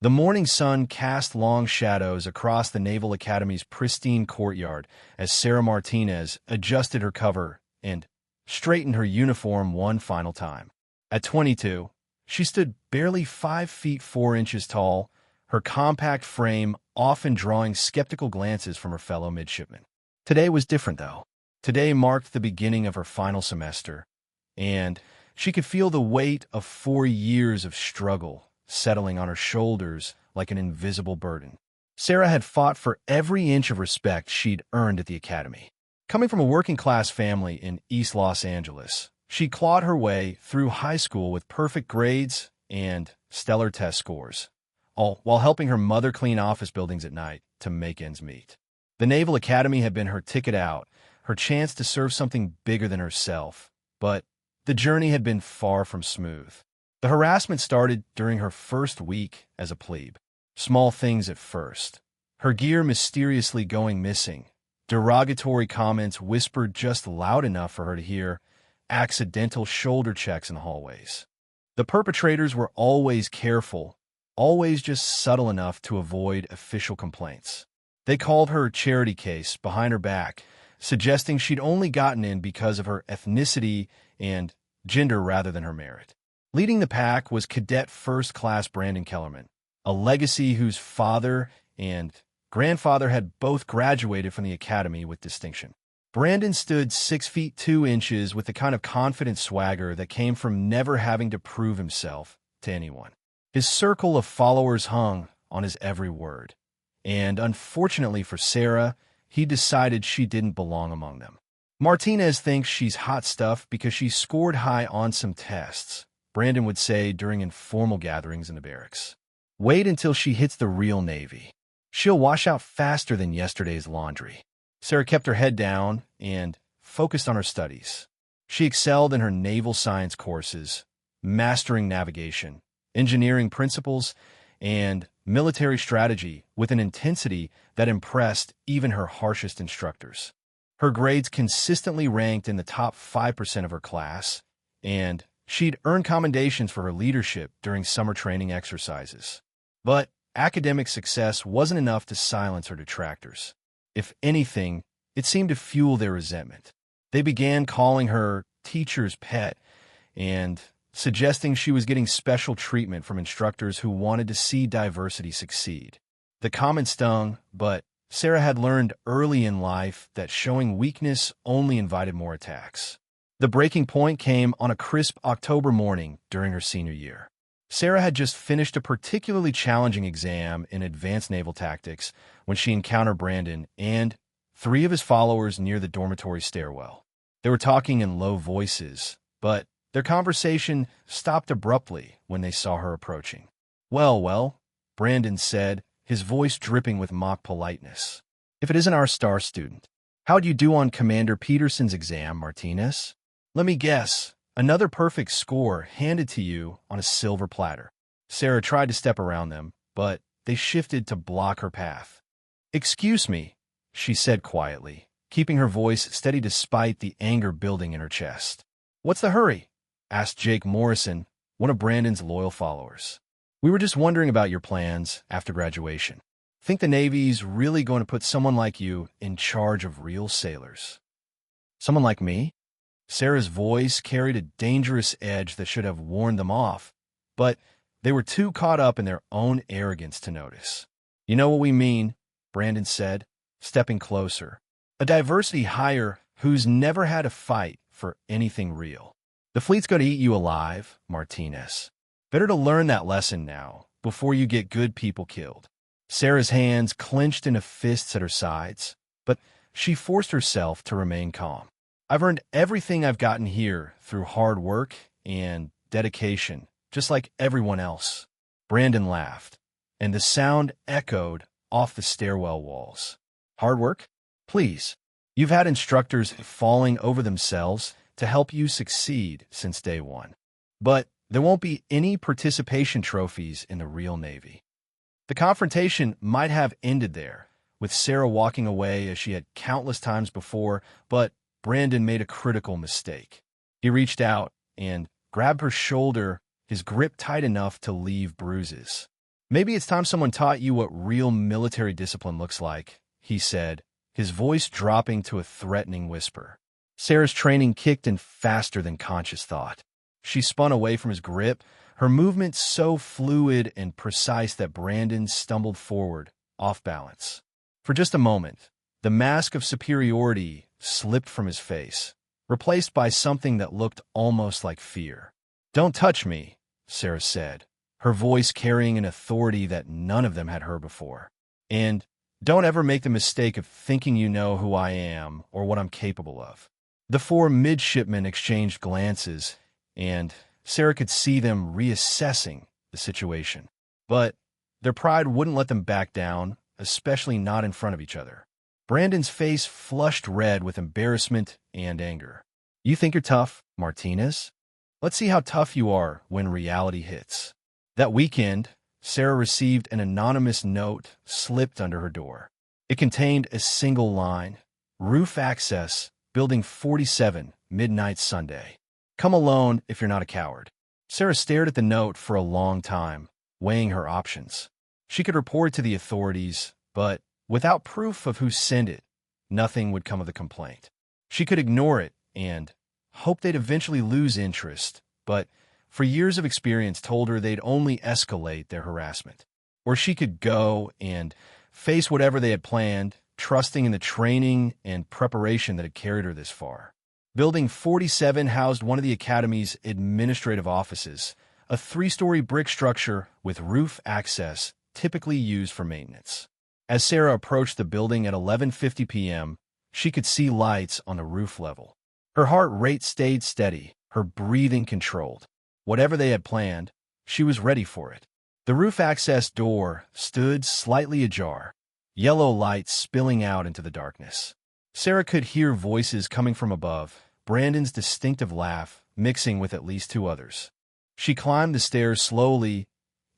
The morning sun cast long shadows across the Naval Academy's pristine courtyard as Sarah Martinez adjusted her cover and straightened her uniform one final time. At 22, she stood barely 5 feet 4 inches tall, her compact frame often drawing skeptical glances from her fellow midshipmen. Today was different, though. Today marked the beginning of her final semester, and she could feel the weight of 4 years of struggle settling on her shoulders like an invisible burden. Sarah had fought for every inch of respect she'd earned at the academy. Coming from a working-class family in East Los Angeles, she clawed her way through high school with perfect grades and stellar test scores, all while helping her mother clean office buildings at night to make ends meet. The Naval Academy had been her ticket out, her chance to serve something bigger than herself, but the journey had been far from smooth. The harassment started during her first week as a plebe. Small things at first. Her gear mysteriously going missing, derogatory comments whispered just loud enough for her to hear, accidental shoulder checks in the hallways. The perpetrators were always careful, always just subtle enough to avoid official complaints. They called her charity case behind her back, suggesting she'd only gotten in because of her ethnicity and gender rather than her merit. Leading the pack was Cadet First Class Brandon Kellerman, a legacy whose father and grandfather had both graduated from the academy with distinction. Brandon stood 6 feet 2 inches with the kind of confident swagger that came from never having to prove himself to anyone. His circle of followers hung on his every word, and unfortunately for Sarah, he decided she didn't belong among them. Martinez thinks she's hot stuff because she scored high on some tests, Brandon would say during informal gatherings in the barracks. Wait until she hits the real Navy. She'll wash out faster than yesterday's laundry. Sarah kept her head down and focused on her studies. She excelled in her naval science courses, mastering navigation, engineering principles, and military strategy with an intensity that impressed even her harshest instructors. Her grades consistently ranked in the top 5% of her class, and she'd earned commendations for her leadership during summer training exercises. But academic success wasn't enough to silence her detractors. If anything, it seemed to fuel their resentment. They began calling her teacher's pet and suggesting she was getting special treatment from instructors who wanted to see diversity succeed. The comment stung, but Sarah had learned early in life that showing weakness only invited more attacks. The breaking point came on a crisp October morning during her senior year. Sarah had just finished a particularly challenging exam in advanced naval tactics when she encountered Brandon and 3 of his followers near the dormitory stairwell. They were talking in low voices, but their conversation stopped abruptly when they saw her approaching. Well, Brandon said, his voice dripping with mock politeness. If it isn't our star student, how'd you do on Commander Peterson's exam, Martinez? Let me guess, another perfect score handed to you on a silver platter. Sarah tried to step around them, but they shifted to block her path. Excuse me, she said quietly, keeping her voice steady despite the anger building in her chest. What's the hurry? Asked Jake Morrison, one of Brandon's loyal followers. We were just wondering about your plans after graduation. Think the Navy's really going to put someone like you in charge of real sailors? Someone like me? Sarah's voice carried a dangerous edge that should have warned them off, but they were too caught up in their own arrogance to notice. You know what we mean, Brandon said, stepping closer. A diversity hire who's never had a fight for anything real. The fleet's going to eat you alive, Martinez. Better to learn that lesson now, before you get good people killed. Sarah's hands clenched into fists at her sides, but she forced herself to remain calm. I've earned everything I've gotten here through hard work and dedication, just like everyone else. Brandon laughed, and the sound echoed off the stairwell walls. Hard work? Please. You've had instructors falling over themselves to help you succeed since day one. But there won't be any participation trophies in the real Navy. The confrontation might have ended there, with Sarah walking away as she had countless times before, but Brandon made a critical mistake. He reached out and grabbed her shoulder, his grip tight enough to leave bruises. Maybe it's time someone taught you what real military discipline looks like, he said, his voice dropping to a threatening whisper. Sarah's training kicked in faster than conscious thought. She spun away from his grip, her movements so fluid and precise that Brandon stumbled forward, off balance. For just a moment, the mask of superiority slipped from his face, replaced by something that looked almost like fear. "Don't touch me," Sarah said, her voice carrying an authority that none of them had heard before. "And don't ever make the mistake of thinking you know who I am or what I'm capable of." The four midshipmen exchanged glances, and Sarah could see them reassessing the situation. But their pride wouldn't let them back down, especially not in front of each other. Brandon's face flushed red with embarrassment and anger. "You think you're tough, Martinez? Let's see how tough you are when reality hits." That weekend, Sarah received an anonymous note slipped under her door. It contained a single line: "Roof access, Building 47, midnight Sunday. Come alone if you're not a coward." Sarah stared at the note for a long time, weighing her options. She could report to the authorities, but without proof of who sent it, nothing would come of the complaint. She could ignore it and hope they'd eventually lose interest, but for years of experience told her they'd only escalate their harassment. Or she could go and face whatever they had planned, trusting in the training and preparation that had carried her this far. Building 47 housed one of the Academy's administrative offices, a 3-story brick structure with roof access typically used for maintenance. As Sarah approached the building at 11:50 p.m., she could see lights on the roof level. Her heart rate stayed steady, her breathing controlled. Whatever they had planned, she was ready for it. The roof access door stood slightly ajar, yellow light spilling out into the darkness. Sarah could hear voices coming from above, Brandon's distinctive laugh mixing with at least 2 others. She climbed the stairs slowly,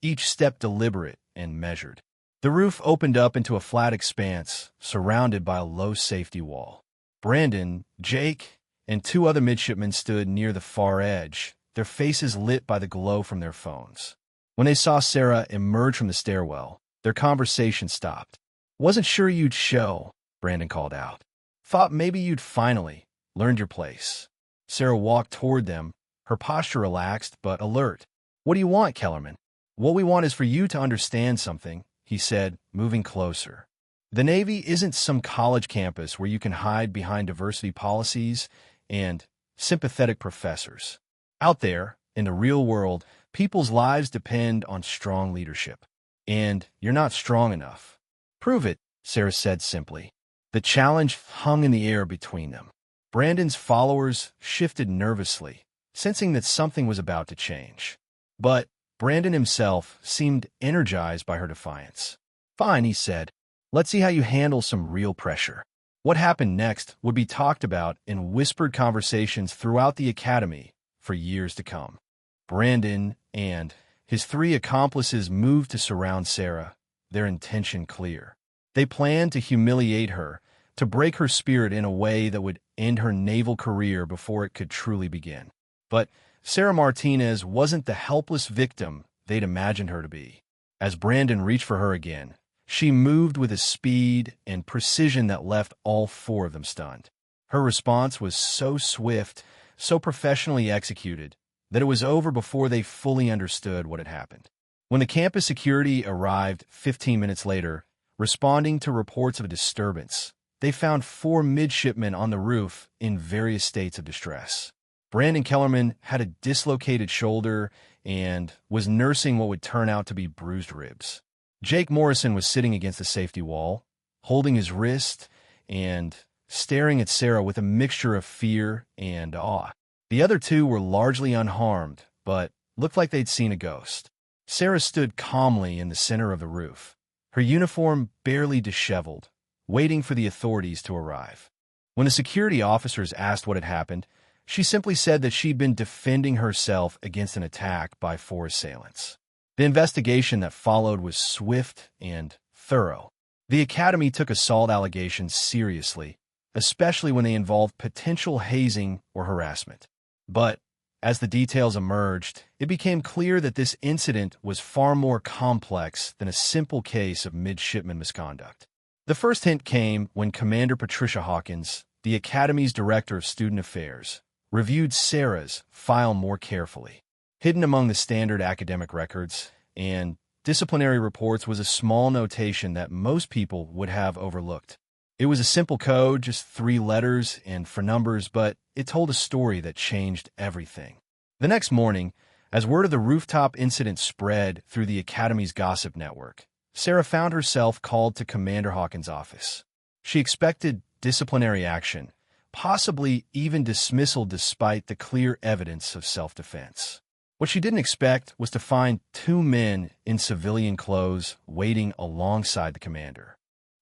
each step deliberate and measured. The roof opened up into a flat expanse, surrounded by a low safety wall. Brandon, Jake, and 2 other midshipmen stood near the far edge, their faces lit by the glow from their phones. When they saw Sarah emerge from the stairwell, their conversation stopped. "Wasn't sure you'd show," Brandon called out. "Thought maybe you'd finally learned your place." Sarah walked toward them, her posture relaxed but alert. "What do you want, Kellerman?" "What we want is for you to understand something," he said, moving closer. "The Navy isn't some college campus where you can hide behind diversity policies and sympathetic professors. Out there, in the real world, people's lives depend on strong leadership. And you're not strong enough." "Prove it," Sarah said simply. The challenge hung in the air between them. Brandon's followers shifted nervously, sensing that something was about to change. But Brandon himself seemed energized by her defiance. "Fine," he said. "Let's see how you handle some real pressure." What happened next would be talked about in whispered conversations throughout the Academy for years to come. Brandon and his 3 accomplices moved to surround Sarah, their intention clear. They planned to humiliate her, to break her spirit in a way that would end her naval career before it could truly begin. But Sarah Martinez wasn't the helpless victim they'd imagined her to be. As Brandon reached for her again, she moved with a speed and precision that left all 4 of them stunned. Her response was so swift, so professionally executed, that it was over before they fully understood what had happened. When the campus security arrived 15 minutes later, responding to reports of a disturbance, they found 4 midshipmen on the roof in various states of distress. Brandon Kellerman had a dislocated shoulder and was nursing what would turn out to be bruised ribs. Jake Morrison was sitting against the safety wall, holding his wrist and staring at Sarah with a mixture of fear and awe. The other 2 were largely unharmed, but looked like they'd seen a ghost. Sarah stood calmly in the center of the roof, her uniform barely disheveled, waiting for the authorities to arrive. When the security officers asked what had happened, she simply said that she'd been defending herself against an attack by 4 assailants. The investigation that followed was swift and thorough. The Academy took assault allegations seriously, especially when they involved potential hazing or harassment. But As the details emerged, it became clear that this incident was far more complex than a simple case of midshipman misconduct. The first hint came when Commander Patricia Hawkins, the Academy's Director of Student Affairs, reviewed Sarah's file more carefully. Hidden among the standard academic records and disciplinary reports was a small notation that most people would have overlooked. It was a simple code, just 3 letters and 4 numbers, but it told a story that changed everything. The next morning, as word of the rooftop incident spread through the Academy's gossip network, Sarah found herself called to Commander Hawkins' office. She expected disciplinary action, possibly even dismissal despite the clear evidence of self-defense. What she didn't expect was to find 2 men in civilian clothes waiting alongside the commander.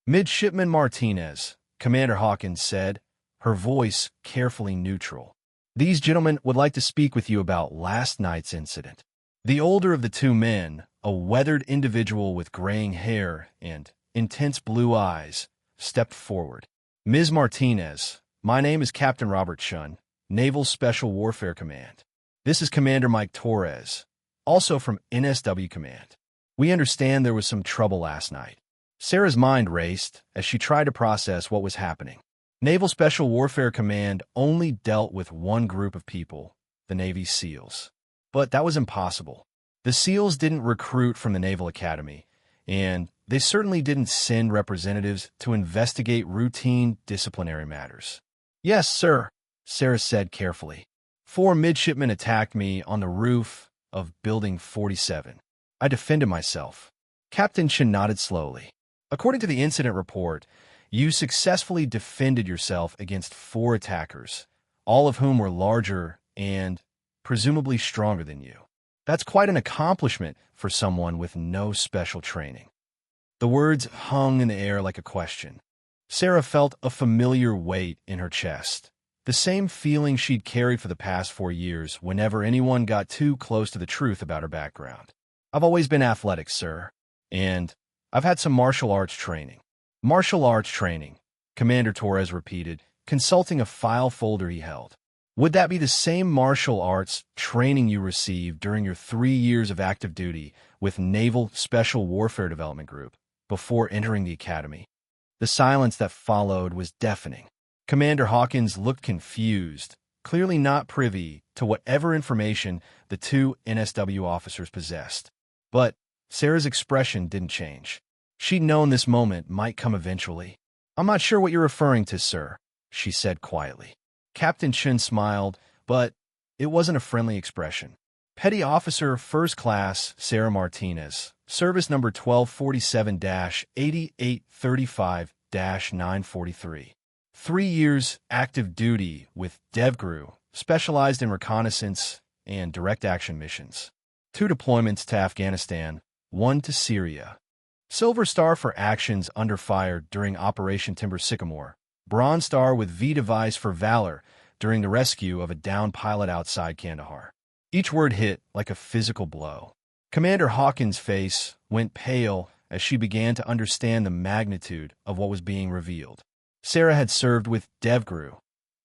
"Midshipman Martinez," Commander Hawkins said, her voice carefully neutral. "These gentlemen would like to speak with you about last night's incident." The older of the 2 men, a weathered individual with graying hair and intense blue eyes, stepped forward. "Ms. Martinez, my name is Captain Robert Shun, Naval Special Warfare Command. This is Commander Mike Torres, also from NSW Command. We understand there was some trouble last night." Sarah's mind raced as she tried to process what was happening. Naval Special Warfare Command only dealt with one group of people, the Navy SEALs. But that was impossible. The SEALs didn't recruit from the Naval Academy, and they certainly didn't send representatives to investigate routine disciplinary matters. "Yes, sir," Sarah said carefully. 4 midshipmen attacked me on the roof of Building 47. I defended myself." Captain Chin nodded slowly. "According to the incident report, you successfully defended yourself against 4 attackers, all of whom were larger and presumably stronger than you. That's quite an accomplishment for someone with no special training." The words hung in the air like a question. Sarah felt a familiar weight in her chest, the same feeling she'd carried for the past 4 years whenever anyone got too close to the truth about her background. "I've always been athletic, sir, and I've had some martial arts training." "Martial arts training," Commander Torres repeated, consulting a file folder he held. "Would that be the same martial arts training you received during your 3 years of active duty with Naval Special Warfare Development Group before entering the Academy?" The silence that followed was deafening. Commander Hawkins looked confused, clearly not privy to whatever information the 2 NSW officers possessed. But Sarah's expression didn't change. She'd known this moment might come eventually. "I'm not sure what you're referring to, sir," she said quietly. Captain Chin smiled, but it wasn't a friendly expression. "Petty Officer First Class Sarah Martinez, service number 1247-8835-943. 3 years active duty with DevGru, specialized in reconnaissance and direct action missions. 2 deployments to Afghanistan, 1 to Syria. Silver Star for actions under fire during Operation Timber Sycamore. Bronze Star with V device for valor during the rescue of a downed pilot outside Kandahar." Each word hit like a physical blow. Commander Hawkins' face went pale as she began to understand the magnitude of what was being revealed. Sarah had served with DevGru,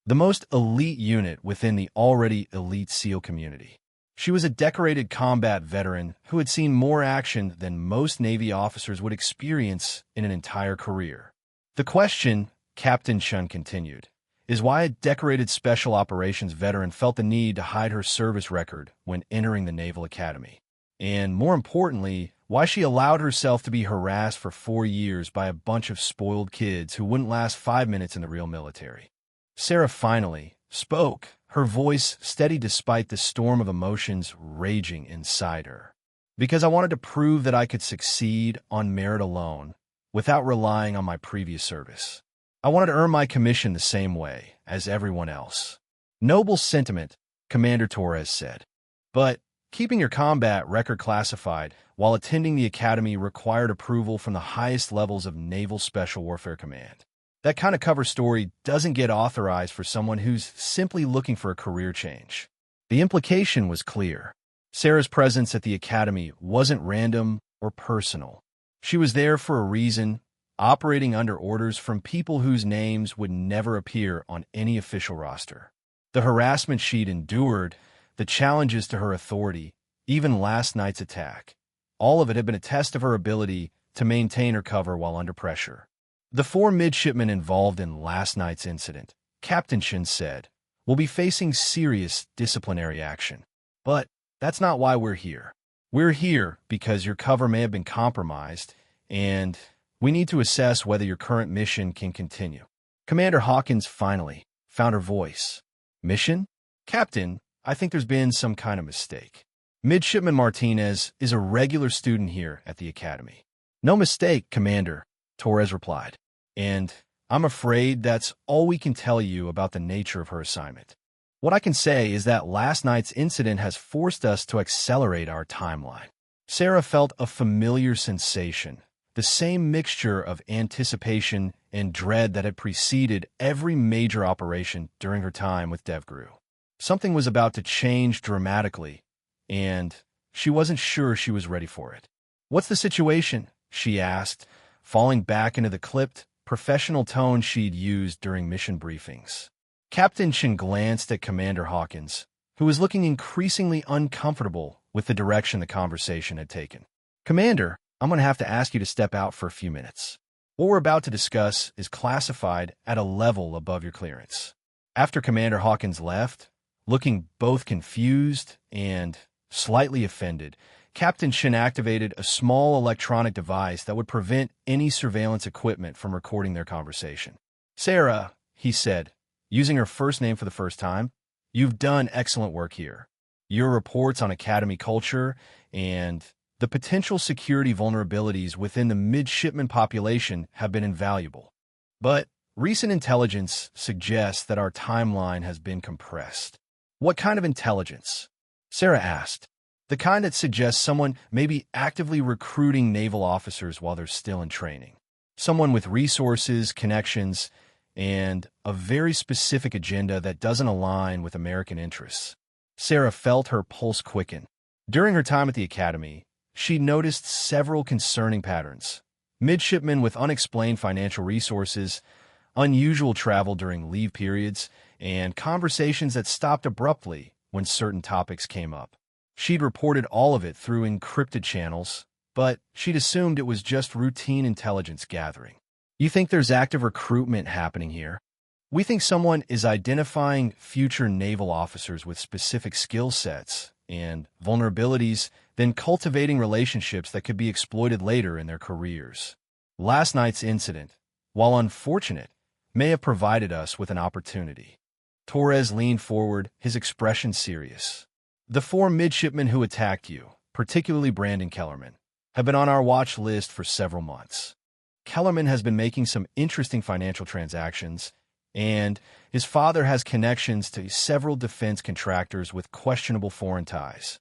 the most elite unit within the already elite SEAL community. She was a decorated combat veteran who had seen more action than most Navy officers would experience in an entire career. "The question," Captain Chun continued, "is why a decorated Special Operations veteran felt the need to hide her service record when entering the Naval Academy. And more importantly, why she allowed herself to be harassed for 4 years by a bunch of spoiled kids who wouldn't last 5 minutes in the real military." Sarah finally spoke, her voice steady despite the storm of emotions raging inside her. "Because I wanted to prove that I could succeed on merit alone, without relying on my previous service. I wanted to earn my commission the same way as everyone else." "Noble sentiment," Commander Torres said. "But keeping your combat record classified while attending the Academy required approval from the highest levels of Naval Special Warfare Command. That kind of cover story doesn't get authorized for someone who's simply looking for a career change." The implication was clear. Sarah's presence at the Academy wasn't random or personal. She was there for a reason, operating under orders from people whose names would never appear on any official roster. The harassment she'd endured the challenges to her authority, even last night's attack. All of it had been a test of her ability to maintain her cover while under pressure. The 4 midshipmen involved in last night's incident, Captain Shin said, will be facing serious disciplinary action. But that's not why we're here. We're here because your cover may have been compromised, and we need to assess whether your current mission can continue. Commander Hawkins finally found her voice. Mission? Captain, I think there's been some kind of mistake. Midshipman Martinez is a regular student here at the Academy. No mistake, Commander, Torres replied. And I'm afraid that's all we can tell you about the nature of her assignment. What I can say is that last night's incident has forced us to accelerate our timeline. Sarah felt a familiar sensation, the same mixture of anticipation and dread that had preceded every major operation during her time with DevGru. Something was about to change dramatically, and she wasn't sure she was ready for it. What's the situation? She asked, falling back into the clipped, professional tone she'd used during mission briefings. Captain Shin glanced at Commander Hawkins, who was looking increasingly uncomfortable with the direction the conversation had taken. Commander, I'm going to have to ask you to step out for a few minutes. What we're about to discuss is classified at a level above your clearance. After Commander Hawkins left, looking both confused and slightly offended, Captain Shin activated a small electronic device that would prevent any surveillance equipment from recording their conversation. Sarah, he said, using her first name for the first time, you've done excellent work here. Your reports on Academy culture and the potential security vulnerabilities within the midshipman population have been invaluable. But recent intelligence suggests that our timeline has been compressed. What kind of intelligence? Sarah asked. The kind that suggests someone may be actively recruiting naval officers while they're still in training. Someone with resources, connections, and a very specific agenda that doesn't align with American interests. Sarah felt her pulse quicken. During her time at the Academy, she noticed several concerning patterns. Midshipmen with unexplained financial resources, unusual travel during leave periods, and conversations that stopped abruptly when certain topics came up. She'd reported all of it through encrypted channels, but she'd assumed it was just routine intelligence gathering. You think there's active recruitment happening here? We think someone is identifying future naval officers with specific skill sets and vulnerabilities, then cultivating relationships that could be exploited later in their careers. Last night's incident, while unfortunate, may have provided us with an opportunity. Torres leaned forward, his expression serious. The 4 midshipmen who attacked you, particularly Brandon Kellerman, have been on our watch list for several months. Kellerman has been making some interesting financial transactions, and his father has connections to several defense contractors with questionable foreign ties.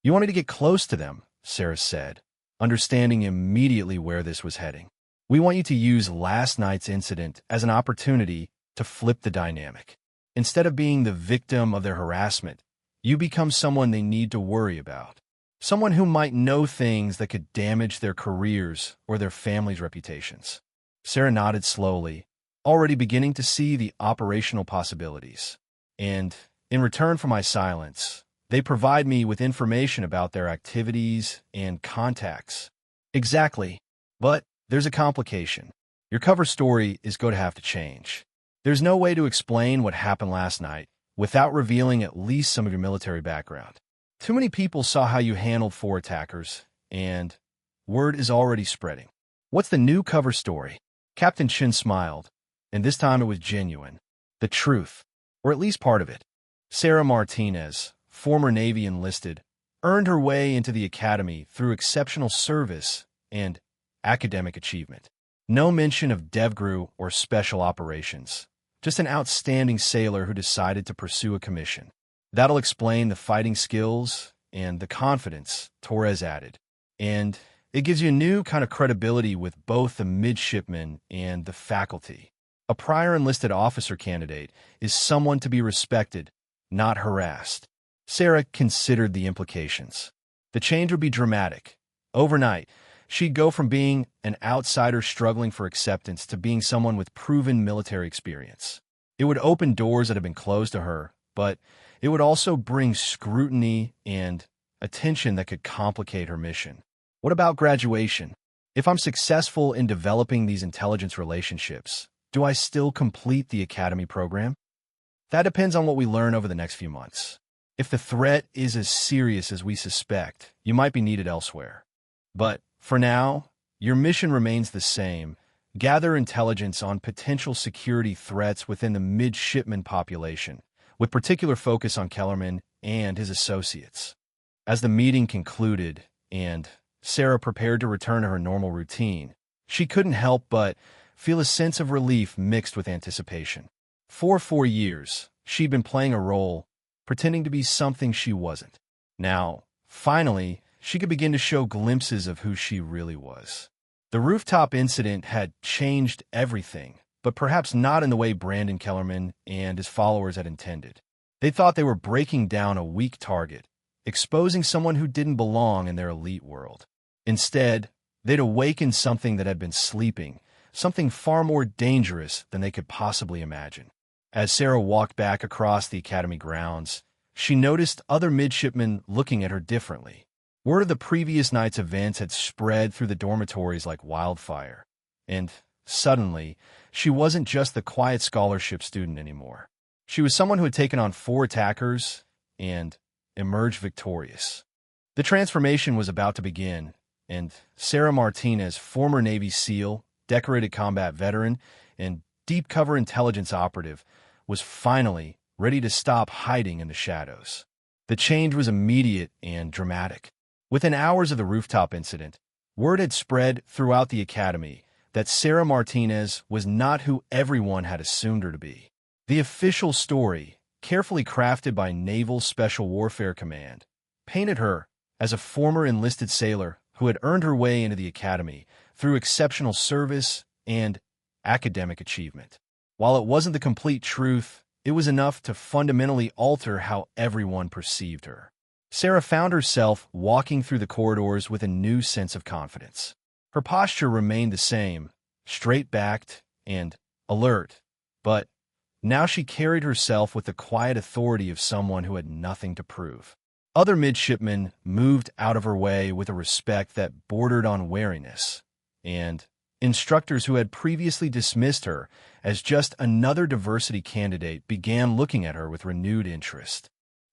You wanted to get close to them, Sarah said, understanding immediately where this was heading. We want you to use last night's incident as an opportunity to flip the dynamic. Instead of being the victim of their harassment, you become someone they need to worry about. Someone who might know things that could damage their careers or their families' reputations. Sarah nodded slowly, already beginning to see the operational possibilities. And, in return for my silence, they provide me with information about their activities and contacts. Exactly. But there's a complication. Your cover story is going to have to change. There's no way to explain what happened last night without revealing at least some of your military background. Too many people saw how you handled 4 attackers, and word is already spreading. What's the new cover story? Captain Shin smiled, and this time it was genuine. The truth, or at least part of it. Sarah Martinez, former Navy enlisted, earned her way into the Academy through exceptional service and academic achievement. No mention of DevGru or special operations. Just an outstanding sailor who decided to pursue a commission. That'll explain the fighting skills and the confidence Torres added. And it gives you a new kind of credibility with both the midshipmen and the faculty. A prior enlisted officer candidate is someone to be respected, not harassed. Sarah considered the implications. The change would be dramatic. Overnight, she'd go from being an outsider struggling for acceptance to being someone with proven military experience. It would open doors that had been closed to her, but it would also bring scrutiny and attention that could complicate her mission. What about graduation? If I'm successful in developing these intelligence relationships, do I still complete the academy program? That depends on what we learn over the next few months. If the threat is as serious as we suspect, you might be needed elsewhere. But for now, your mission remains the same. Gather intelligence on potential security threats within the midshipman population, with particular focus on Kellerman and his associates. As the meeting concluded and Sarah prepared to return to her normal routine, she couldn't help but feel a sense of relief mixed with anticipation. For 4 years, she'd been playing a role, pretending to be something she wasn't. Now, finally, she could begin to show glimpses of who she really was. The rooftop incident had changed everything, but perhaps not in the way Brandon Kellerman and his followers had intended. They thought they were breaking down a weak target, exposing someone who didn't belong in their elite world. Instead, they'd awakened something that had been sleeping, something far more dangerous than they could possibly imagine. As Sarah walked back across the academy grounds, she noticed other midshipmen looking at her differently. Word of the previous night's events had spread through the dormitories like wildfire, and suddenly, she wasn't just the quiet scholarship student anymore. She was someone who had taken on 4 attackers and emerged victorious. The transformation was about to begin, and Sarah Martinez, former Navy SEAL, decorated combat veteran, and deep cover intelligence operative, was finally ready to stop hiding in the shadows. The change was immediate and dramatic. Within hours of the rooftop incident, word had spread throughout the academy that Sarah Martinez was not who everyone had assumed her to be. The official story, carefully crafted by Naval Special Warfare Command, painted her as a former enlisted sailor who had earned her way into the academy through exceptional service and academic achievement. While it wasn't the complete truth, it was enough to fundamentally alter how everyone perceived her. Sarah found herself walking through the corridors with a new sense of confidence. Her posture remained the same, straight-backed and alert, but now she carried herself with the quiet authority of someone who had nothing to prove. Other midshipmen moved out of her way with a respect that bordered on wariness, and instructors who had previously dismissed her as just another diversity candidate began looking at her with renewed interest.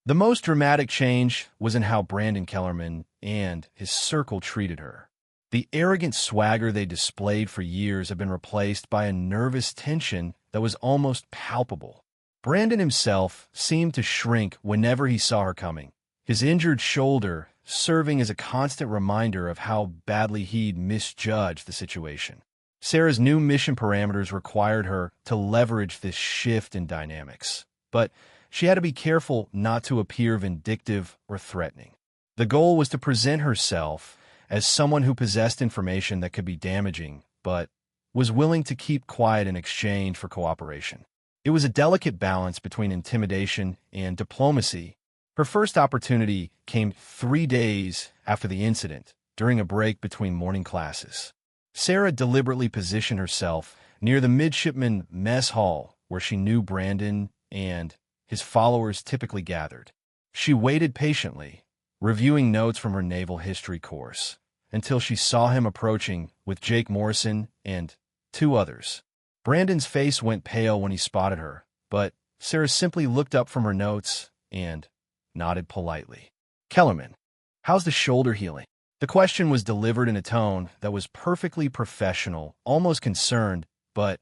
The most dramatic change was in how Brandon Kellerman and his circle treated her. The arrogant swagger they displayed for years had been replaced by a nervous tension that was almost palpable. Brandon himself seemed to shrink whenever he saw her coming, his injured shoulder serving as a constant reminder of how badly he'd misjudged the situation. Sarah's new mission parameters required her to leverage this shift in dynamics, but she had to be careful not to appear vindictive or threatening. The goal was to present herself as someone who possessed information that could be damaging, but was willing to keep quiet in exchange for cooperation. It was a delicate balance between intimidation and diplomacy. Her first opportunity came 3 days after the incident, during a break between morning classes. Sarah deliberately positioned herself near the midshipman mess hall where she knew Brandon and his followers typically gathered. She waited patiently, reviewing notes from her naval history course, until she saw him approaching with Jake Morrison and 2 others. Brandon's face went pale when he spotted her, but Sarah simply looked up from her notes and nodded politely. "Kellerman, how's the shoulder healing?" The question was delivered in a tone that was perfectly professional, almost concerned, but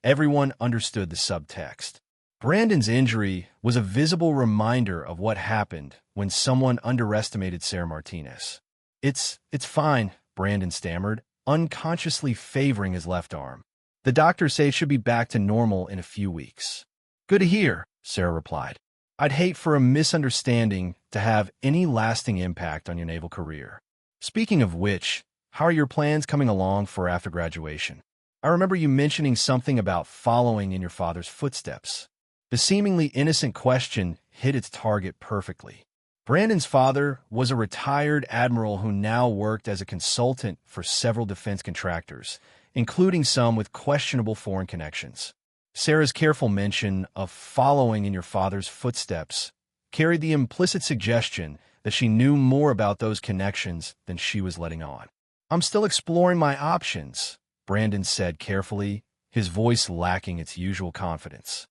everyone understood the subtext. Brandon's injury was a visible reminder of what happened when someone underestimated Sarah Martinez. It's fine," Brandon stammered, unconsciously favoring his left arm. "The doctors say it should be back to normal in a few weeks." "Good to hear," Sarah replied. "I'd hate for a misunderstanding to have any lasting impact on your naval career. Speaking of which, how are your plans coming along for after graduation? I remember you mentioning something about following in your father's footsteps." The seemingly innocent question hit its target perfectly. Brandon's father was a retired admiral who now worked as a consultant for several defense contractors, including some with questionable foreign connections. Sarah's careful mention of following in your father's footsteps carried the implicit suggestion that she knew more about those connections than she was letting on. "I'm still exploring my options," Brandon said carefully, his voice lacking its usual confidence.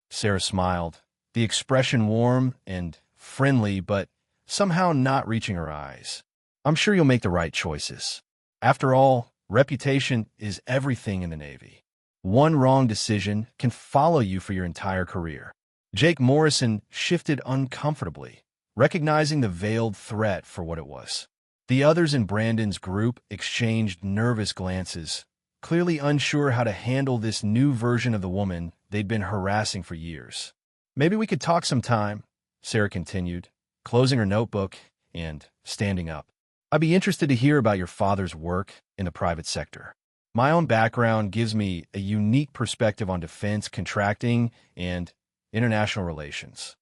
Sarah smiled, the expression warm and friendly, but somehow not reaching her eyes. "I'm sure you'll make the right choices. After all, reputation is everything in the Navy. One wrong decision can follow you for your entire career." Jake Morrison shifted uncomfortably, recognizing the veiled threat for what it was. The others in Brandon's group exchanged nervous glances, clearly unsure how to handle this new version of the woman they'd been harassing for years. "Maybe we could talk sometime," Sarah continued, closing her notebook and standing up. "I'd be interested to hear about your father's work in the private sector. My own background gives me a unique perspective on defense contracting and international relations."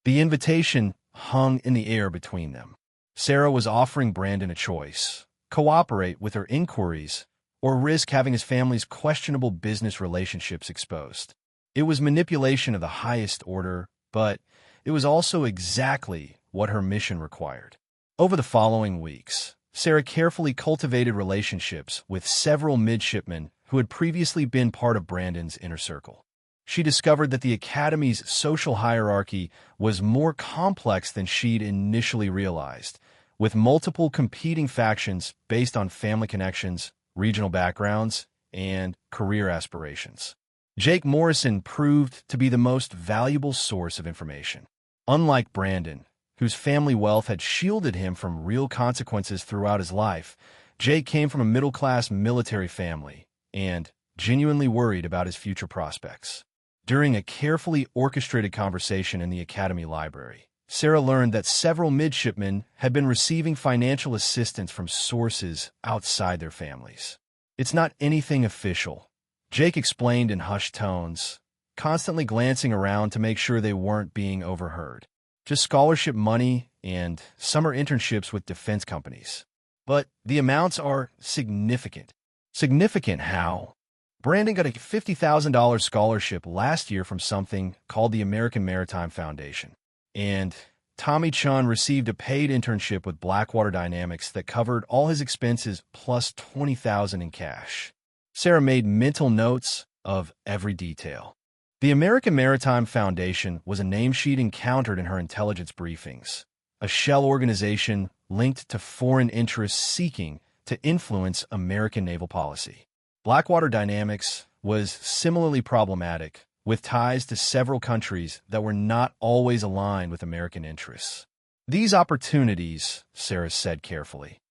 The invitation hung in the air between them. Sarah was offering Brandon a choice: cooperate with her inquiries or risk having his family's questionable business relationships exposed. It was manipulation of the highest order, but it was also exactly what her mission required. Over the following weeks, Sarah carefully cultivated relationships with several midshipmen who had previously been part of Brandon's inner circle. She discovered that the Academy's social hierarchy was more complex than she'd initially realized, with multiple competing factions based on family connections, regional backgrounds, and career aspirations. Jake Morrison proved to be the most valuable source of information. Unlike Brandon, whose family wealth had shielded him from real consequences throughout his life, Jake came from a middle-class military family and genuinely worried about his future prospects. During a carefully orchestrated conversation in the Academy library, Sarah learned that several midshipmen had been receiving financial assistance from sources outside their families. "It's not anything official," Jake explained in hushed tones, constantly glancing around to make sure they weren't being overheard. "Just scholarship money and summer internships with defense companies. But the amounts are significant." "Significant how?" "Brandon got a $50,000 scholarship last year from something called the American Maritime Foundation. And Tommy Chun received a paid internship with Blackwater Dynamics that covered all his expenses plus $20,000 in cash." Sarah made mental notes of every detail. The American Maritime Foundation was a name she'd encountered in her intelligence briefings, a shell organization linked to foreign interests seeking to influence American naval policy. Blackwater Dynamics was similarly problematic, with ties to several countries that were not always aligned with American interests. "These opportunities," Sarah said carefully,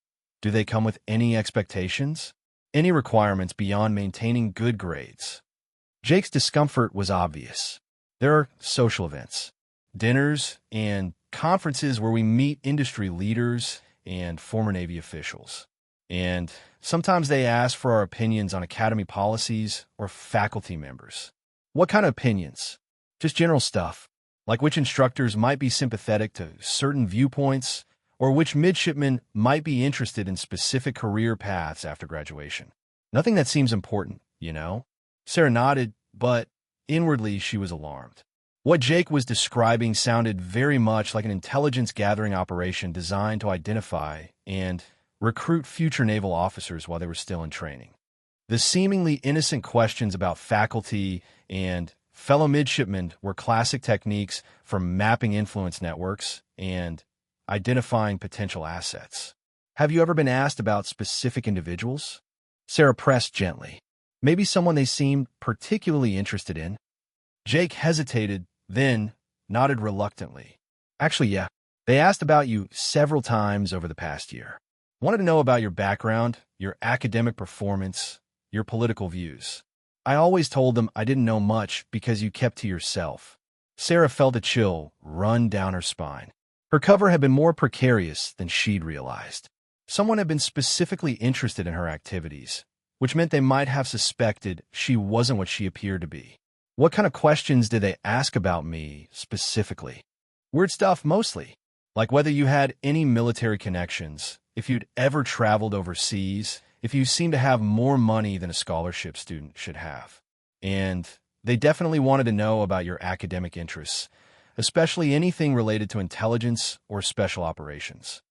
"do they come with any expectations? Any requirements beyond maintaining good grades?" Jake's discomfort was obvious. "There are social events, dinners, and conferences where we meet industry leaders and former Navy officials. And sometimes they ask for our opinions on Academy policies or faculty members." "What kind of opinions?" "Just general stuff, like which instructors might be sympathetic to certain viewpoints or which midshipmen might be interested in specific career paths after graduation. Nothing that seems important, you know?" Sarah nodded, but inwardly she was alarmed. What Jake was describing sounded very much like an intelligence-gathering operation designed to identify and recruit future naval officers while they were still in training. The seemingly innocent questions about faculty and fellow midshipmen were classic techniques for mapping influence networks and identifying potential assets. "Have you ever been asked about specific individuals?" Sarah pressed gently. "Maybe someone they seemed particularly interested in?" Jake hesitated, then nodded reluctantly. "Actually, yeah. They asked about you several times over the past year. Wanted to know about your background, your academic performance, your political views. I always told them I didn't know much because you kept to yourself." Sarah felt a chill run down her spine. Her cover had been more precarious than she'd realized. Someone had been specifically interested in her activities, which meant they might have suspected she wasn't what she appeared to be. "What kind of questions did they ask about me specifically?" "Weird stuff, mostly. Like whether you had any military connections, if you'd ever traveled overseas, if you seem to have more money than a scholarship student should have. And they definitely wanted to know about your academic interests, especially anything related to intelligence or special operations.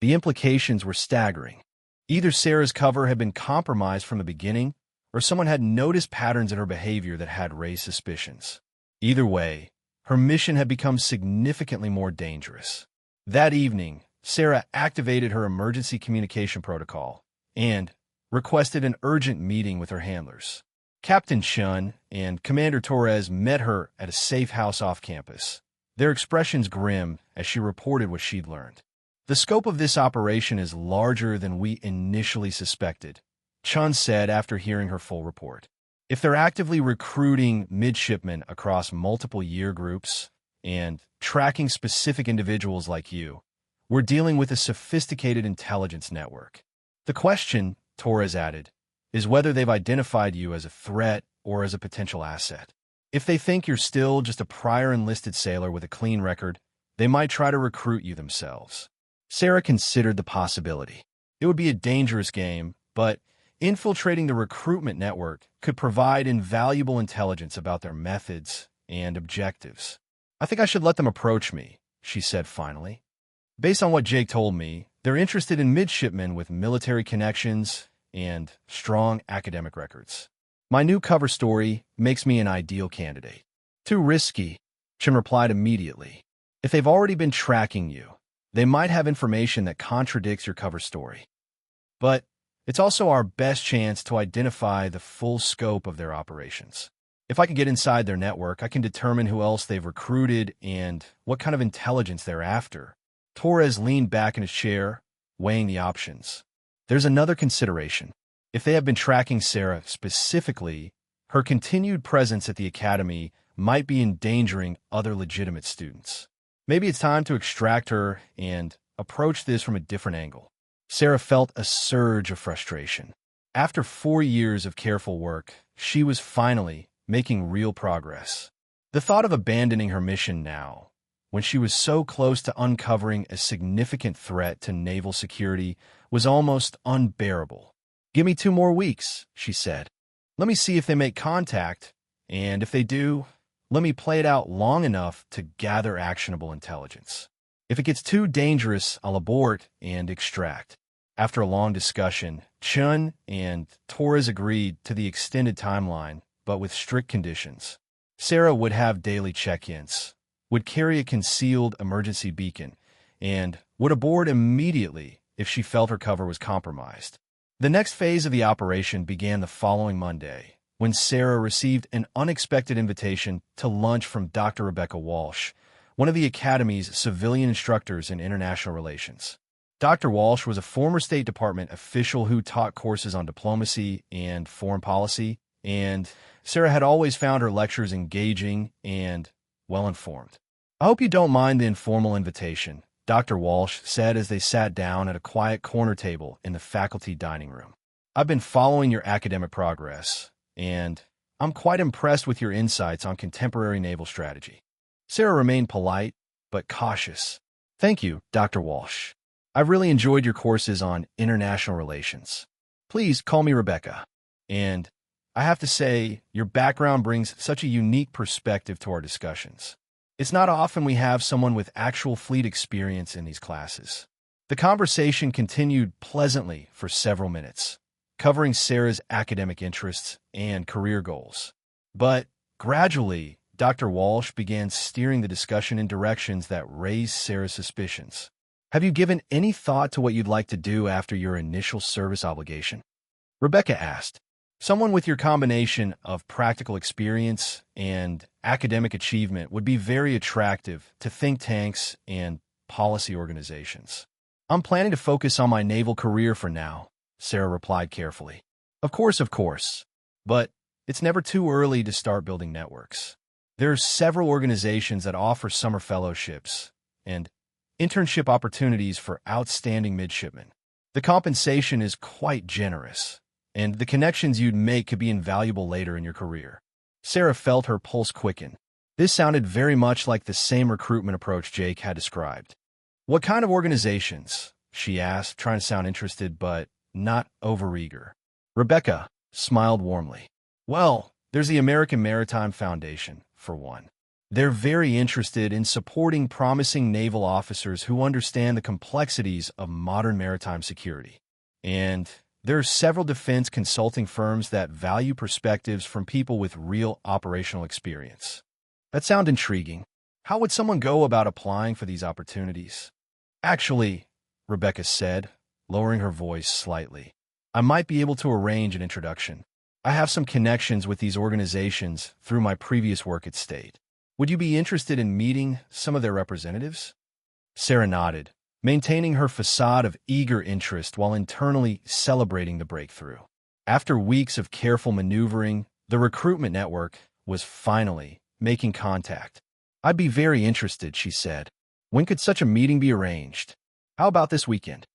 The implications were staggering. Either Sarah's cover had been compromised from the beginning, or someone had noticed patterns in her behavior that had raised suspicions. Either way, her mission had become significantly more dangerous. That evening, Sarah activated her emergency communication protocol and requested an urgent meeting with her handlers. Captain Chun and Commander Torres met her at a safe house off campus, their expressions grim as she reported what she'd learned. The scope of this operation is larger than we initially suspected, Chun said after hearing her full report. If they're actively recruiting midshipmen across multiple year groups and tracking specific individuals like you, we're dealing with a sophisticated intelligence network. The question, Torres added, is whether they've identified you as a threat or as a potential asset. If they think you're still just a prior enlisted sailor with a clean record, they might try to recruit you themselves. Sarah considered the possibility. It would be a dangerous game, but infiltrating the recruitment network could provide invaluable intelligence about their methods and objectives. I think I should let them approach me, she said finally. Based on what Jake told me, they're interested in midshipmen with military connections and strong academic records. My new cover story makes me an ideal candidate. Too risky, Chun replied immediately. If they've already been tracking you, they might have information that contradicts your cover story. But it's also our best chance to identify the full scope of their operations. If I can get inside their network, I can determine who else they've recruited and what kind of intelligence they're after. Torres leaned back in his chair, weighing the options. There's another consideration. If they have been tracking Sarah specifically, her continued presence at the academy might be endangering other legitimate students. Maybe it's time to extract her and approach this from a different angle. Sarah felt a surge of frustration. After 4 years of careful work, she was finally making real progress. The thought of abandoning her mission now, when she was so close to uncovering a significant threat to naval security, was almost unbearable. "Give me 2 more weeks," she said. "Let me see if they make contact, and if they do, let me play it out long enough to gather actionable intelligence. If it gets too dangerous, I'll abort and extract." After a long discussion, Chun and Torres agreed to the extended timeline, but with strict conditions. Sarah would have daily check-ins, would carry a concealed emergency beacon, and would abort immediately if she felt her cover was compromised. The next phase of the operation began the following Monday, when Sarah received an unexpected invitation to lunch from Dr. Rebecca Walsh, one of the Academy's civilian instructors in international relations. Dr. Walsh was a former State Department official who taught courses on diplomacy and foreign policy, and Sarah had always found her lectures engaging and well-informed. "I hope you don't mind the informal invitation," Dr. Walsh said as they sat down at a quiet corner table in the faculty dining room. "I've been following your academic progress, and I'm quite impressed with your insights on contemporary naval strategy." Sarah remained polite, but cautious. "Thank you, Dr. Walsh. I've really enjoyed your courses on international relations. Please call me Rebecca. And I have to say, your background brings such a unique perspective to our discussions. It's not often we have someone with actual fleet experience in these classes." The conversation continued pleasantly for several minutes, covering Sarah's academic interests and career goals. But gradually, Dr. Walsh began steering the discussion in directions that raised Sarah's suspicions. "Have you given any thought to what you'd like to do after your initial service obligation?" Rebecca asked. "Someone with your combination of practical experience and academic achievement would be very attractive to think tanks and policy organizations." "I'm planning to focus on my naval career for now," Sarah replied carefully. Of course. But it's never too early to start building networks. There are several organizations that offer summer fellowships and internship opportunities for outstanding midshipmen. The compensation is quite generous, and the connections you'd make could be invaluable later in your career. Sarah felt her pulse quicken. This sounded very much like the same recruitment approach Jake had described. "What kind of organizations?" she asked, trying to sound interested but not overeager. Rebecca smiled warmly. "Well, there's the American Maritime Foundation, for one. They're very interested in supporting promising naval officers who understand the complexities of modern maritime security. And there are several defense consulting firms that value perspectives from people with real operational experience. That sounds intriguing. How would someone go about applying for these opportunities? Actually, Rebecca said, lowering her voice slightly, I might be able to arrange an introduction. I have some connections with these organizations through my previous work at State. Would you be interested in meeting some of their representatives? Sarah nodded, maintaining her facade of eager interest while internally celebrating the breakthrough. After weeks of careful maneuvering, the recruitment network was finally making contact. I'd be very interested, she said. When could such a meeting be arranged? How about this weekend?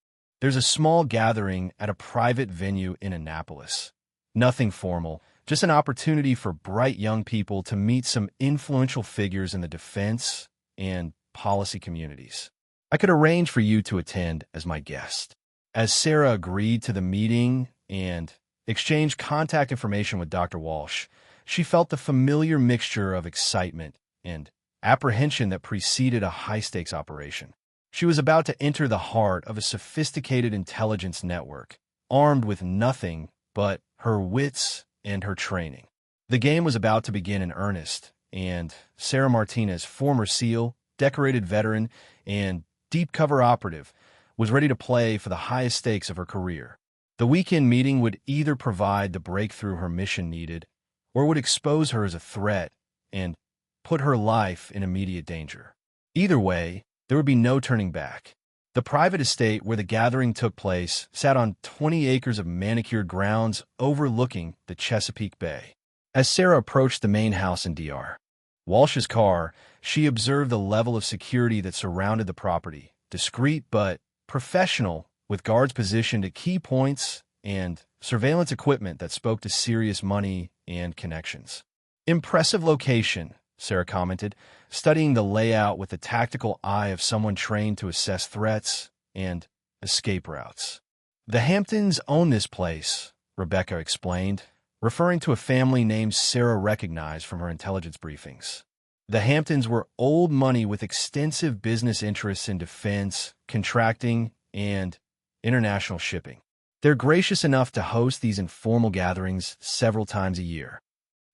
There's a small gathering at a private venue in Annapolis. Nothing formal, just an opportunity for bright young people to meet some influential figures in the defense and policy communities. I could arrange for you to attend as my guest. As Sarah agreed to the meeting and exchanged contact information with Dr. Walsh, she felt the familiar mixture of excitement and apprehension that preceded a high-stakes operation. She was about to enter the heart of a sophisticated intelligence network, armed with nothing but her wits and her training. The game was about to begin in earnest, and Sarah Martinez, former SEAL, decorated veteran, and deep cover operative, was ready to play for the highest stakes of her career. The weekend meeting would either provide the breakthrough her mission needed, or would expose her as a threat and put her life in immediate danger. Either way, there would be no turning back. The private estate where the gathering took place sat on 20 acres of manicured grounds overlooking the Chesapeake Bay. As Sarah approached the main house in DR Walsh's car, she observed the level of security that surrounded the property, discreet but professional, with guards positioned at key points and surveillance equipment that spoke to serious money and connections. Impressive location, Sarah commented, studying the layout with the tactical eye of someone trained to assess threats and escape routes. The Hamptons own this place, Rebecca explained, referring to a family name Sarah recognized from her intelligence briefings. The Hamptons were old money with extensive business interests in defense, contracting, and international shipping. They're gracious enough to host these informal gatherings several times a year.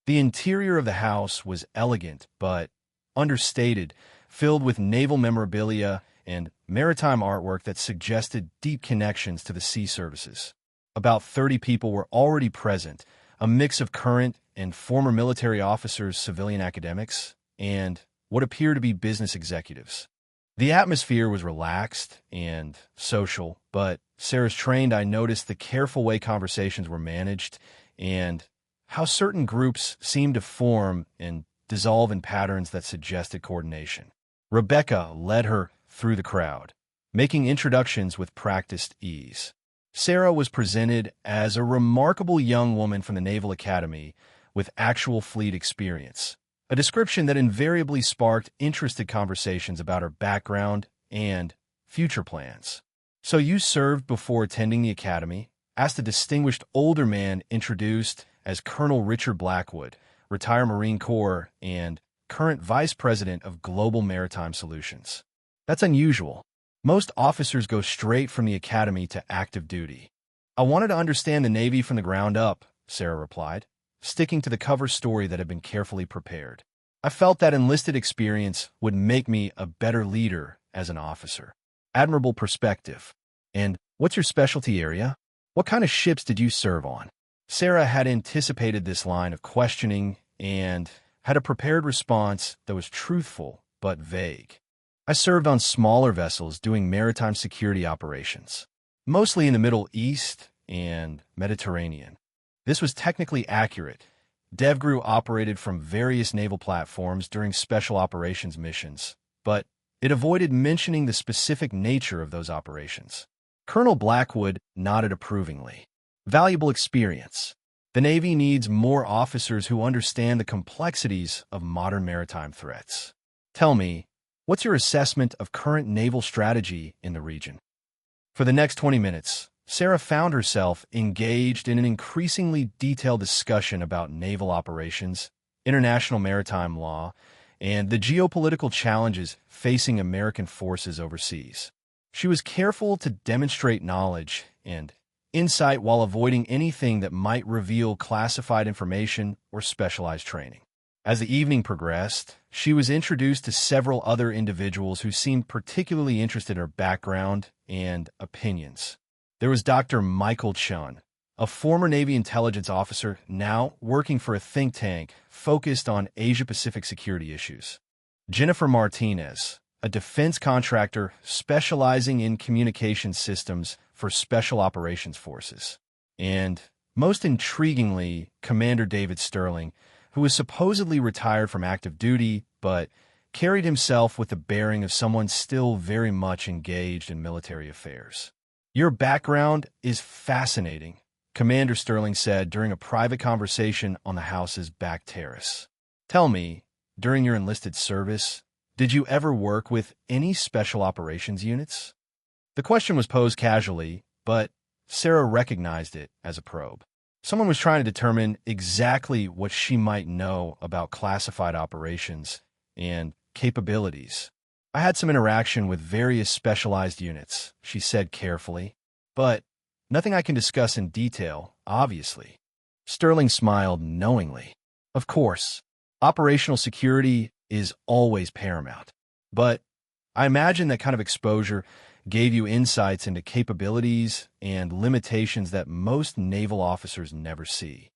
The interior of the house was elegant but understated, filled with naval memorabilia and maritime artwork that suggested deep connections to the sea services. About 30 people were already present, a mix of current and former military officers, civilian academics, and what appeared to be business executives. The atmosphere was relaxed and social, but Sarah's trained eye noticed the careful way conversations were managed and how certain groups seemed to form and dissolve in patterns that suggested coordination. Rebecca led her through the crowd, making introductions with practiced ease. Sarah was presented as a remarkable young woman from the Naval Academy with actual fleet experience, a description that invariably sparked interested conversations about her background and future plans. "So you served before attending the academy?" asked a distinguished older man introduced as Colonel Richard Blackwood, retired Marine Corps and current Vice President of Global Maritime Solutions. "That's unusual. Most officers go straight from the academy to active duty." "I wanted to understand the Navy from the ground up," Sarah replied, sticking to the cover story that had been carefully prepared. "I felt that enlisted experience would make me a better leader as an officer." "Admirable perspective. And what's your specialty area? What kind of ships did you serve on?" Sarah had anticipated this line of questioning and had a prepared response that was truthful but vague. "I served on smaller vessels doing maritime security operations, mostly in the Middle East and Mediterranean." This was technically accurate. DevGru operated from various naval platforms during special operations missions, but it avoided mentioning the specific nature of those operations. Colonel Blackwood nodded approvingly. "Valuable experience. The Navy needs more officers who understand the complexities of modern maritime threats. Tell me, what's your assessment of current naval strategy in the region?" For the next 20 minutes, Sarah found herself engaged in an increasingly detailed discussion about naval operations, international maritime law, and the geopolitical challenges facing American forces overseas. She was careful to demonstrate knowledge and insight while avoiding anything that might reveal classified information or specialized training. As the evening progressed, she was introduced to several other individuals who seemed particularly interested in her background and opinions. There was Dr. Michael Chun, a former Navy intelligence officer now working for a think tank focused on Asia-Pacific security issues. Jennifer Martinez, a defense contractor specializing in communication systems for Special Operations Forces. And, most intriguingly, Commander David Sterling, who was supposedly retired from active duty, but carried himself with the bearing of someone still very much engaged in military affairs. "Your background is fascinating," Commander Sterling said during a private conversation on the house's back terrace. "Tell me, during your enlisted service, did you ever work with any special operations units?" The question was posed casually, but Sarah recognized it as a probe. Someone was trying to determine exactly what she might know about classified operations and capabilities. "I had some interaction with various specialized units," she said carefully, "but nothing I can discuss in detail, obviously." Sterling smiled knowingly. "Of course, operational security is always paramount, but I imagine that kind of exposure gave you insights into capabilities and limitations that most naval officers never see."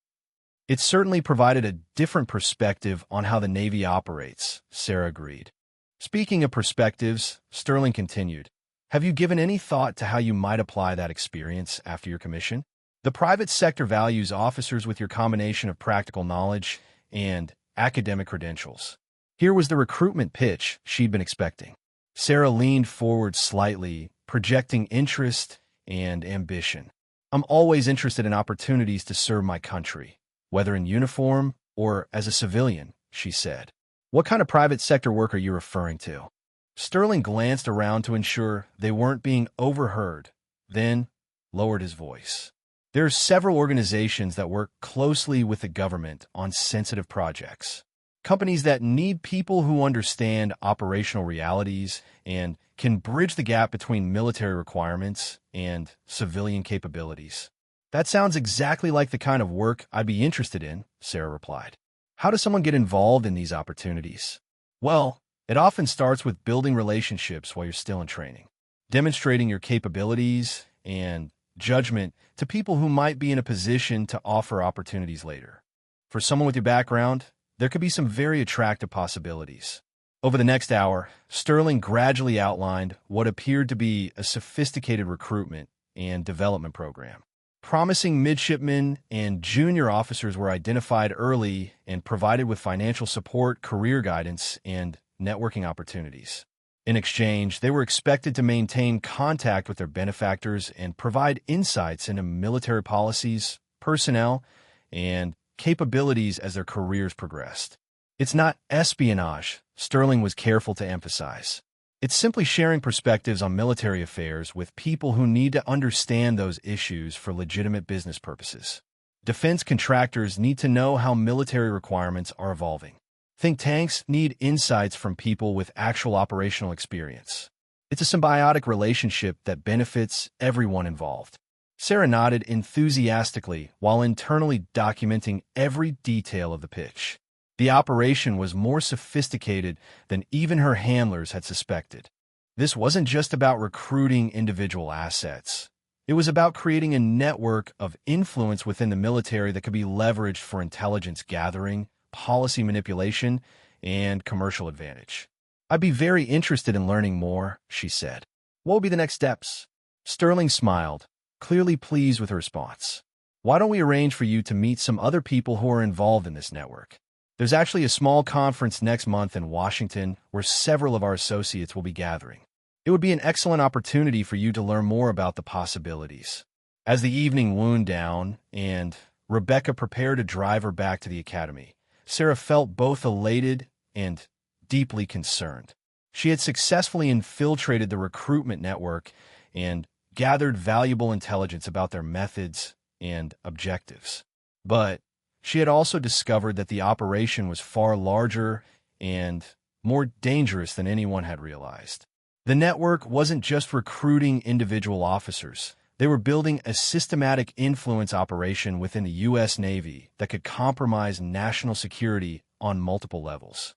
"It certainly provided a different perspective on how the Navy operates," Sarah agreed. "Speaking of perspectives," Sterling continued, "have you given any thought to how you might apply that experience after your commission? The private sector values officers with your combination of practical knowledge and academic credentials." Here was the recruitment pitch she'd been expecting. Sarah leaned forward slightly, projecting interest and ambition. "I'm always interested in opportunities to serve my country, whether in uniform or as a civilian," she said. "What kind of private sector work are you referring to?" Sterling glanced around to ensure they weren't being overheard, then lowered his voice. "There are several organizations that work closely with the government on sensitive projects. Companies that need people who understand operational realities and can bridge the gap between military requirements and civilian capabilities." "That sounds exactly like the kind of work I'd be interested in," Sarah replied. "How does someone get involved in these opportunities?" "Well, it often starts with building relationships while you're still in training, demonstrating your capabilities and judgment to people who might be in a position to offer opportunities later. For someone with your background, there could be some very attractive possibilities." Over the next hour, Sterling gradually outlined what appeared to be a sophisticated recruitment and development program. Promising midshipmen and junior officers were identified early and provided with financial support, career guidance, and networking opportunities. In exchange, they were expected to maintain contact with their benefactors and provide insights into military policies, personnel, and capabilities as their careers progressed. "It's not espionage," Sterling was careful to emphasize. "It's simply sharing perspectives on military affairs with people who need to understand those issues for legitimate business purposes. Defense contractors need to know how military requirements are evolving. Think tanks need insights from people with actual operational experience. It's a symbiotic relationship that benefits everyone involved." Sarah nodded enthusiastically while internally documenting every detail of the pitch. The operation was more sophisticated than even her handlers had suspected. This wasn't just about recruiting individual assets. It was about creating a network of influence within the military that could be leveraged for intelligence gathering, policy manipulation, and commercial advantage. "I'd be very interested in learning more," she said. "What will be the next steps?" Sterling smiled, clearly pleased with her response. "Why don't we arrange for you to meet some other people who are involved in this network? There's actually a small conference next month in Washington where several of our associates will be gathering. It would be an excellent opportunity for you to learn more about the possibilities." As the evening wound down and Rebecca prepared to drive her back to the academy, Sarah felt both elated and deeply concerned. She had successfully infiltrated the recruitment network and gathered valuable intelligence about their methods and objectives. But she had also discovered that the operation was far larger and more dangerous than anyone had realized. The network wasn't just recruiting individual officers. They were building a systematic influence operation within the U.S. Navy that could compromise national security on multiple levels.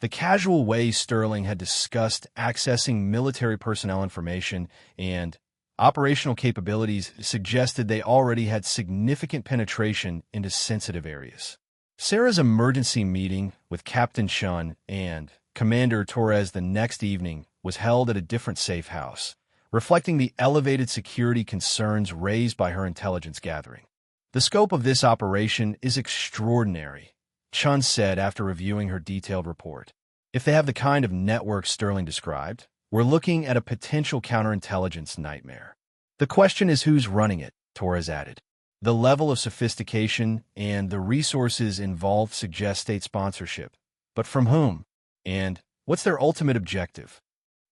The casual way Sterling had discussed accessing military personnel information and operational capabilities suggested they already had significant penetration into sensitive areas. Sarah's emergency meeting with Captain Chun and Commander Torres the next evening was held at a different safe house, reflecting the elevated security concerns raised by her intelligence gathering. The scope of this operation is extraordinary, Chun said after reviewing her detailed report. If they have the kind of network Sterling described, we're looking at a potential counterintelligence nightmare. The question is who's running it, Torres added. The level of sophistication and the resources involved suggest state sponsorship. But from whom? And what's their ultimate objective?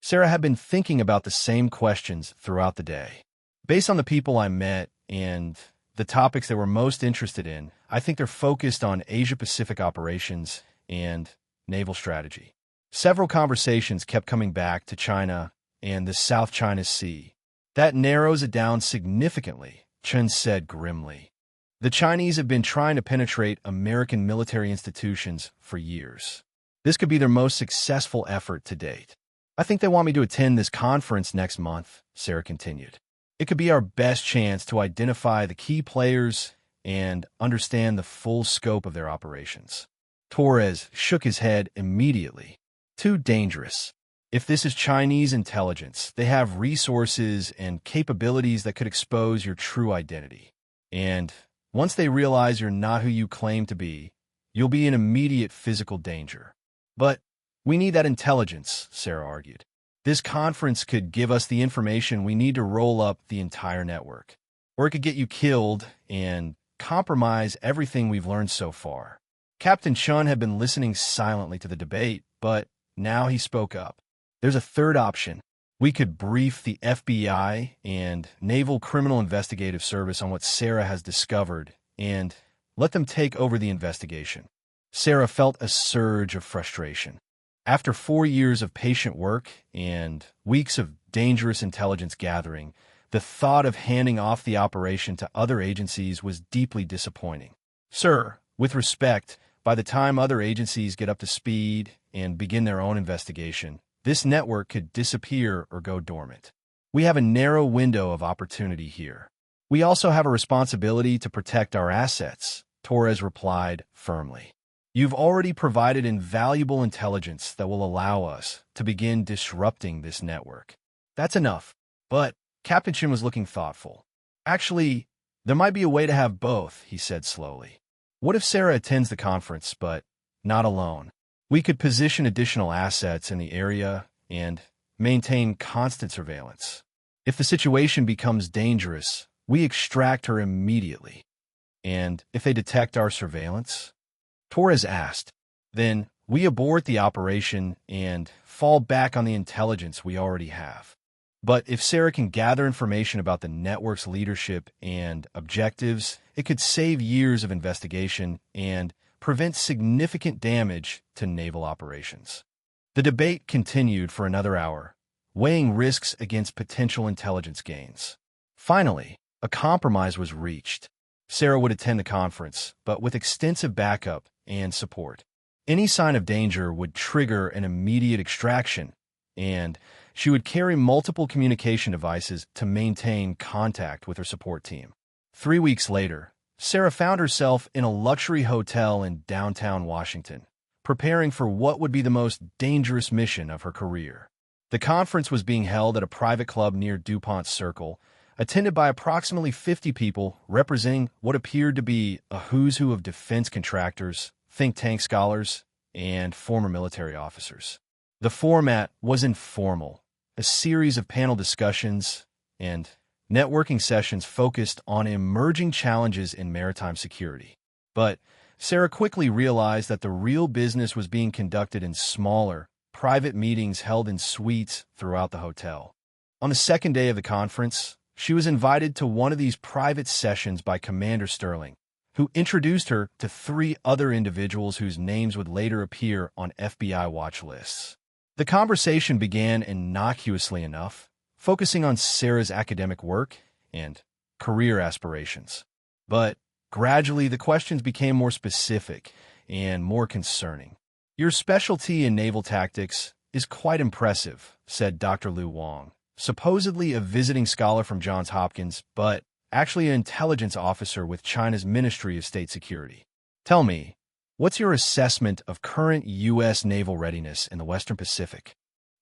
Sarah had been thinking about the same questions throughout the day. Based on the people I met and the topics they were most interested in, I think they're focused on Asia-Pacific operations and naval strategy. Several conversations kept coming back to China and the South China Sea. That narrows it down significantly, Chun said grimly. The Chinese have been trying to penetrate American military institutions for years. This could be their most successful effort to date. I think they want me to attend this conference next month, Sarah continued. It could be our best chance to identify the key players and understand the full scope of their operations. Torres shook his head immediately. Too dangerous. If this is Chinese intelligence, they have resources and capabilities that could expose your true identity. And once they realize you're not who you claim to be, you'll be in immediate physical danger. But we need that intelligence, Sarah argued. This conference could give us the information we need to roll up the entire network. Or it could get you killed and compromise everything we've learned so far. Captain Chun had been listening silently to the debate, but now he spoke up. There's a third option. We could brief the FBI and Naval Criminal Investigative Service on what Sarah has discovered and let them take over the investigation. Sarah felt a surge of frustration. After 4 years of patient work and weeks of dangerous intelligence gathering, the thought of handing off the operation to other agencies was deeply disappointing. Sir, with respect, by the time other agencies get up to speed and begin their own investigation, this network could disappear or go dormant. We have a narrow window of opportunity here. We also have a responsibility to protect our assets, Torres replied firmly. You've already provided invaluable intelligence that will allow us to begin disrupting this network. That's enough. But Captain Chin was looking thoughtful. Actually, there might be a way to have both, he said slowly. What if Sarah attends the conference, but not alone? We could position additional assets in the area and maintain constant surveillance. If the situation becomes dangerous, we extract her immediately. And if they detect our surveillance? Torres asked. Then we abort the operation and fall back on the intelligence we already have. But if Sarah can gather information about the network's leadership and objectives, it could save years of investigation and prevent significant damage to naval operations. The debate continued for another hour, weighing risks against potential intelligence gains. Finally, a compromise was reached. Sarah would attend the conference, but with extensive backup and support. Any sign of danger would trigger an immediate extraction, and she would carry multiple communication devices to maintain contact with her support team. 3 weeks later, Sarah found herself in a luxury hotel in downtown Washington, preparing for what would be the most dangerous mission of her career. The conference was being held at a private club near DuPont Circle, attended by approximately 50 people representing what appeared to be a who's who of defense contractors, think tank scholars, and former military officers. The format was informal, a series of panel discussions and networking sessions focused on emerging challenges in maritime security. But Sarah quickly realized that the real business was being conducted in smaller, private meetings held in suites throughout the hotel. On the second day of the conference, she was invited to one of these private sessions by Commander Sterling, who introduced her to 3 other individuals whose names would later appear on FBI watch lists. The conversation began innocuously enough, focusing on Sarah's academic work and career aspirations. But gradually, the questions became more specific and more concerning. "Your specialty in naval tactics is quite impressive," said Dr. Liu Wang, supposedly a visiting scholar from Johns Hopkins, but actually an intelligence officer with China's Ministry of State Security. "Tell me, what's your assessment of current U.S. naval readiness in the Western Pacific?"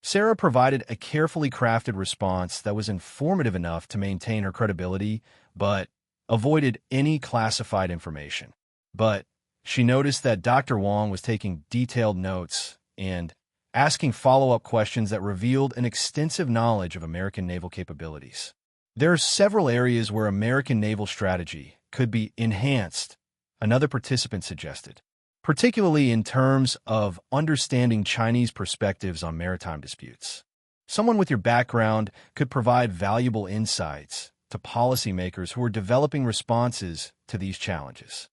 Sarah provided a carefully crafted response that was informative enough to maintain her credibility, but avoided any classified information. But she noticed that Dr. Wang was taking detailed notes and asking follow-up questions that revealed an extensive knowledge of American naval capabilities. "There are several areas where American naval strategy could be enhanced," another participant suggested, "particularly in terms of understanding Chinese perspectives on maritime disputes. Someone with your background could provide valuable insights to policymakers who are developing responses to these challenges."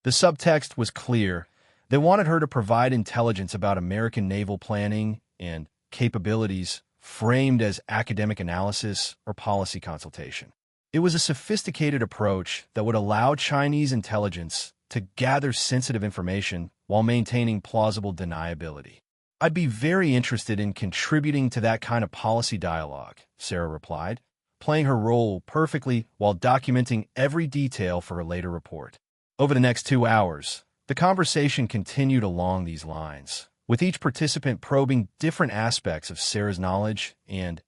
The subtext was clear. They wanted her to provide intelligence about American naval planning and capabilities framed as academic analysis or policy consultation. It was a sophisticated approach that would allow Chinese intelligence to gather sensitive information while maintaining plausible deniability. "I'd be very interested in contributing to that kind of policy dialogue," Sarah replied, playing her role perfectly while documenting every detail for her later report. Over the next 2 hours, the conversation continued along these lines, with each participant probing different aspects of Sarah's knowledge and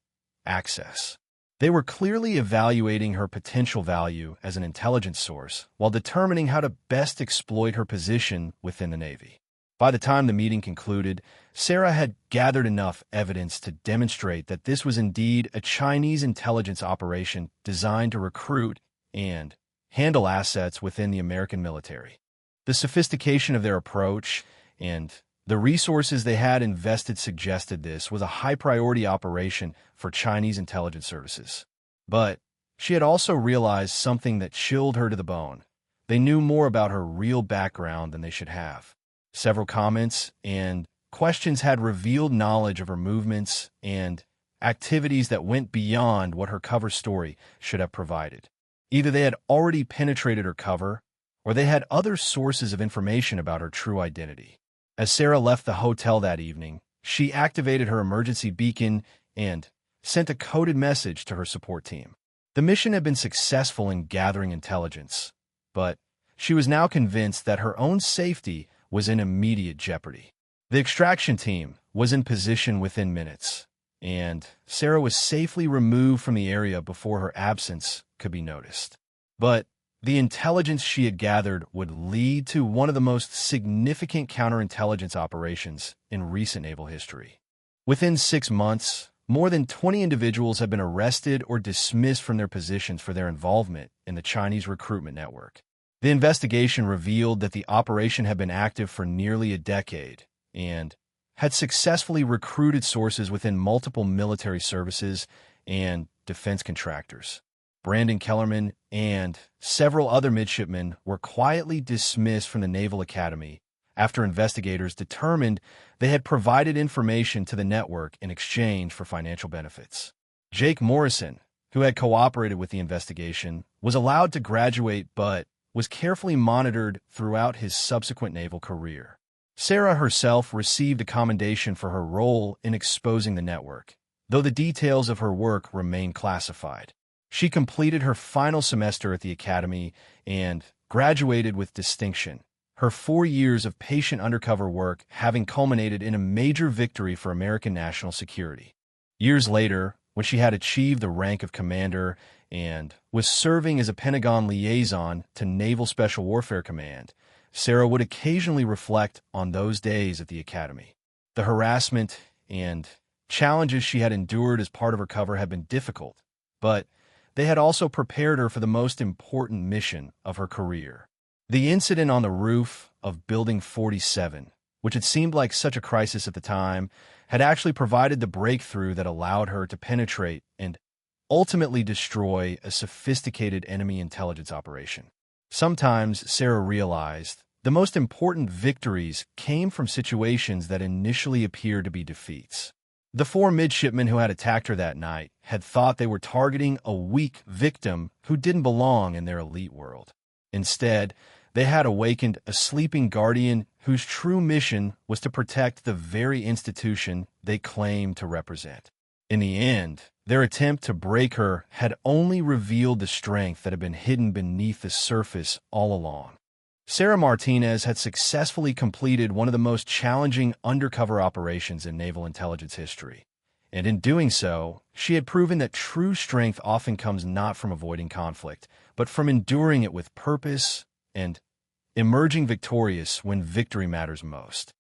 access. They were clearly evaluating her potential value as an intelligence source while determining how to best exploit her position within the Navy. By the time the meeting concluded, Sarah had gathered enough evidence to demonstrate that this was indeed a Chinese intelligence operation designed to recruit and handle assets within the American military. The sophistication of their approach and the resources they had invested suggested this was a high-priority operation for Chinese intelligence services. But she had also realized something that chilled her to the bone. They knew more about her real background than they should have. Several comments and questions had revealed knowledge of her movements and activities that went beyond what her cover story should have provided. Either they had already penetrated her cover, or they had other sources of information about her true identity. As Sarah left the hotel that evening, she activated her emergency beacon and sent a coded message to her support team. The mission had been successful in gathering intelligence, but she was now convinced that her own safety was in immediate jeopardy. The extraction team was in position within minutes, and Sarah was safely removed from the area before her absence could be noticed. But the intelligence she had gathered would lead to one of the most significant counterintelligence operations in recent naval history. Within 6 months, more than 20 individuals had been arrested or dismissed from their positions for their involvement in the Chinese recruitment network. The investigation revealed that the operation had been active for nearly a decade and had successfully recruited sources within multiple military services and defense contractors. Brandon Kellerman and several other midshipmen were quietly dismissed from the Naval Academy after investigators determined they had provided information to the network in exchange for financial benefits. Jake Morrison, who had cooperated with the investigation, was allowed to graduate but was carefully monitored throughout his subsequent naval career. Sarah herself received a commendation for her role in exposing the network, though the details of her work remain classified. She completed her final semester at the Academy and graduated with distinction, her 4 years of patient undercover work having culminated in a major victory for American national security. Years later, when she had achieved the rank of commander and was serving as a Pentagon liaison to Naval Special Warfare Command, Sarah would occasionally reflect on those days at the Academy. The harassment and challenges she had endured as part of her cover had been difficult, but they had also prepared her for the most important mission of her career. The incident on the roof of Building 47, which had seemed like such a crisis at the time, had actually provided the breakthrough that allowed her to penetrate and ultimately destroy a sophisticated enemy intelligence operation. Sometimes, Sarah realized, the most important victories came from situations that initially appeared to be defeats. The four midshipmen who had attacked her that night had thought they were targeting a weak victim who didn't belong in their elite world. Instead, they had awakened a sleeping guardian whose true mission was to protect the very institution they claimed to represent. In the end, their attempt to break her had only revealed the strength that had been hidden beneath the surface all along. Sarah Martinez had successfully completed one of the most challenging undercover operations in naval intelligence history. And in doing so, she had proven that true strength often comes not from avoiding conflict, but from enduring it with purpose and emerging victorious when victory matters most.